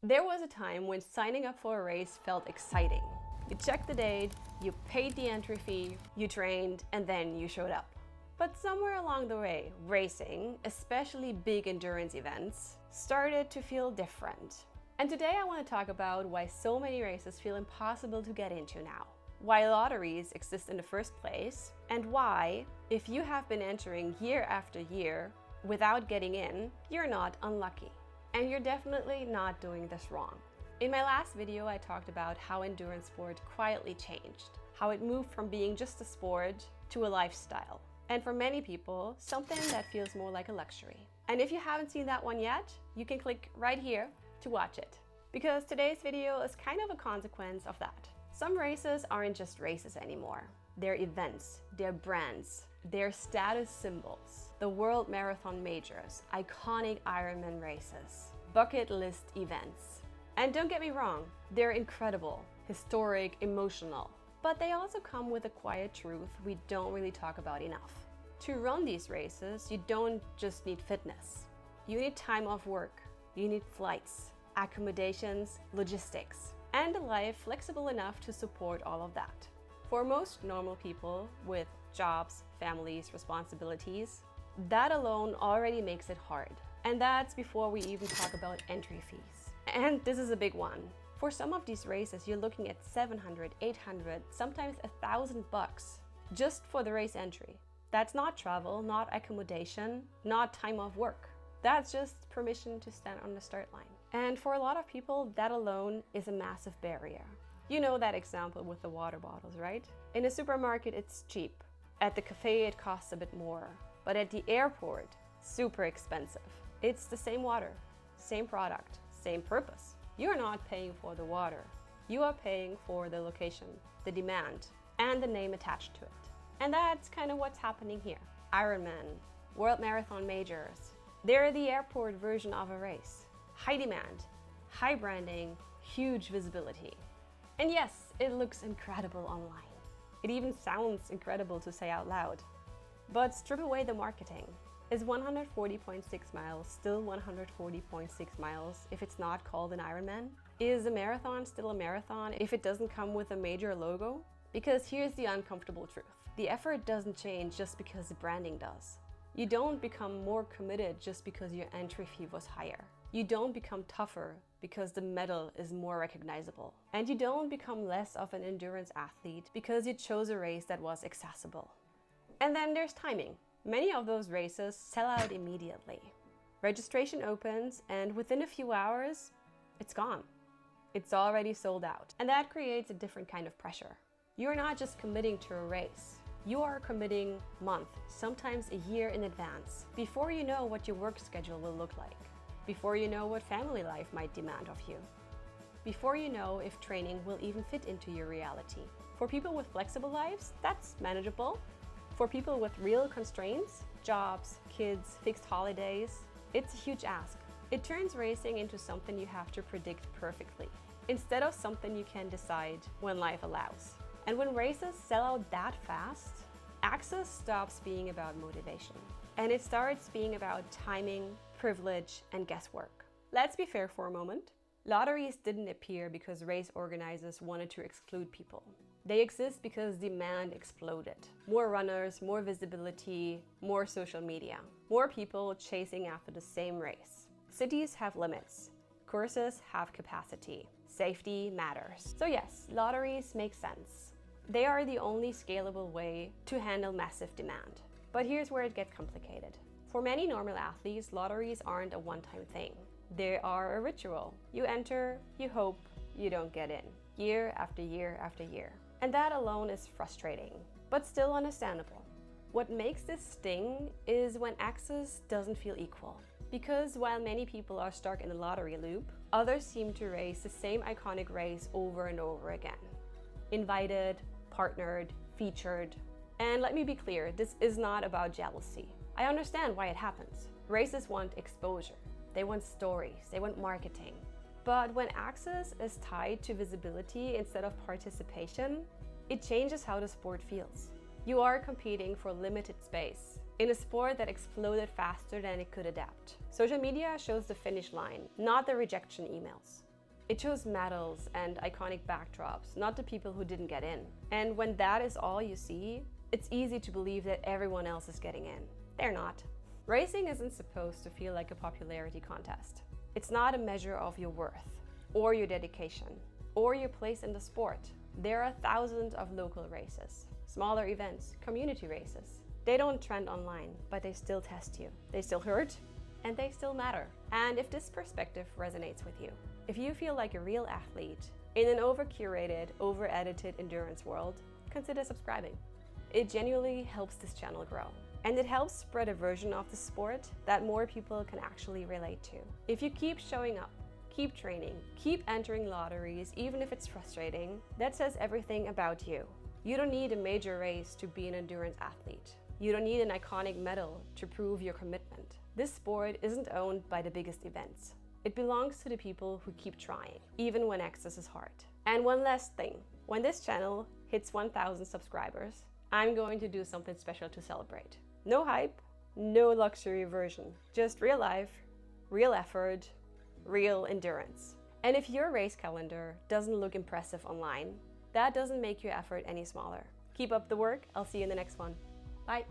There was a time when signing up for a race felt exciting. You checked the date, you paid the entry fee, you trained, and then you showed up. But somewhere along the way, racing, especially big endurance events, started to feel different. And today I want to talk about why so many races feel impossible to get into now, why lotteries exist in the first place, and why, if you have been entering year after year without getting in, you're not unlucky. And you're definitely not doing this wrong. In my last video, I talked about how endurance sport quietly changed, how it moved from being just a sport to a lifestyle. And for many people, something that feels more like a luxury. And if you haven't seen that one yet, you can click right here to watch it. Because today's video is kind of a consequence of that. Some races aren't just races anymore. They're events, they're brands, they're status symbols. The World Marathon Majors, iconic Ironman races, bucket list events. And don't get me wrong, they're incredible, historic, emotional. But they also come with a quiet truth we don't really talk about enough. To run these races, you don't just need fitness. You need time off work, you need flights, accommodations, logistics, and a life flexible enough to support all of that. For most normal people with jobs, families, responsibilities, that alone already makes it hard. And that's before we even talk about entry fees. And this is a big one. For some of these races, you're looking at 700, 800, sometimes $1,000 just for the race entry. That's not travel, not accommodation, not time off work. That's just permission to stand on the start line. And for a lot of people, that alone is a massive barrier. You know that example with the water bottles, right? In a supermarket, it's cheap. At the cafe, it costs a bit more. But at the airport, super expensive. It's the same water, same product, same purpose. You're not paying for the water. You are paying for the location, the demand, and the name attached to it. And that's kind of what's happening here. Ironman, World Marathon Majors, they're the airport version of a race. High demand, high branding, huge visibility. And yes, it looks incredible online. It even sounds incredible to say out loud. But strip away the marketing. Is 140.6 miles still 140.6 miles if it's not called an Ironman? Is a marathon still a marathon if it doesn't come with a major logo? Because here's the uncomfortable truth. The effort doesn't change just because the branding does. You don't become more committed just because your entry fee was higher. You don't become tougher because the medal is more recognizable. And you don't become less of an endurance athlete because you chose a race that was accessible. And then there's timing. Many of those races sell out immediately. Registration opens and within a few hours, it's gone. It's already sold out. And that creates a different kind of pressure. You're not just committing to a race. You are committing months, sometimes a year in advance, before you know what your work schedule will look like, before you know what family life might demand of you, before you know if training will even fit into your reality. For people with flexible lives, that's manageable. For people with real constraints, jobs, kids, fixed holidays, it's a huge ask. It turns racing into something you have to predict perfectly, instead of something you can decide when life allows. And when races sell out that fast, access stops being about motivation. And it starts being about timing, privilege, and guesswork. Let's be fair for a moment. Lotteries didn't appear because race organizers wanted to exclude people. They exist because demand exploded. More runners, more visibility, more social media, more people chasing after the same race. Cities have limits. Courses have capacity. Safety matters. So yes, lotteries make sense. They are the only scalable way to handle massive demand. But here's where it gets complicated. For many normal athletes, lotteries aren't a one-time thing. They are a ritual. You enter, you hope, you don't get in. Year after year after year. And that alone is frustrating, but still understandable. What makes this sting is when access doesn't feel equal. Because while many people are stuck in the lottery loop, others seem to race the same iconic race over and over again. Invited, partnered, featured. And let me be clear, this is not about jealousy. I understand why it happens. Races want exposure. They want stories, they want marketing. But when access is tied to visibility instead of participation, it changes how the sport feels. You are competing for limited space in a sport that exploded faster than it could adapt. Social media shows the finish line, not the rejection emails. It shows medals and iconic backdrops, not the people who didn't get in. And when that is all you see, it's easy to believe that everyone else is getting in. They're not. Racing isn't supposed to feel like a popularity contest. It's not a measure of your worth, or your dedication, or your place in the sport. There are thousands of local races, smaller events, community races. They don't trend online, but they still test you. They still hurt, and they still matter. And if this perspective resonates with you, if you feel like a real athlete in an over-curated, over-edited endurance world, consider subscribing. It genuinely helps this channel grow. And it helps spread a version of the sport that more people can actually relate to. If you keep showing up, keep training, keep entering lotteries, even if it's frustrating, that says everything about you. You don't need a major race to be an endurance athlete. You don't need an iconic medal to prove your commitment. This sport isn't owned by the biggest events. It belongs to the people who keep trying, even when access is hard. And one last thing, when this channel hits 1,000 subscribers, I'm going to do something special to celebrate. No hype, no luxury version, just real life, real effort, real endurance. And if your race calendar doesn't look impressive online, that doesn't make your effort any smaller. Keep up the work. I'll see you in the next one. Bye.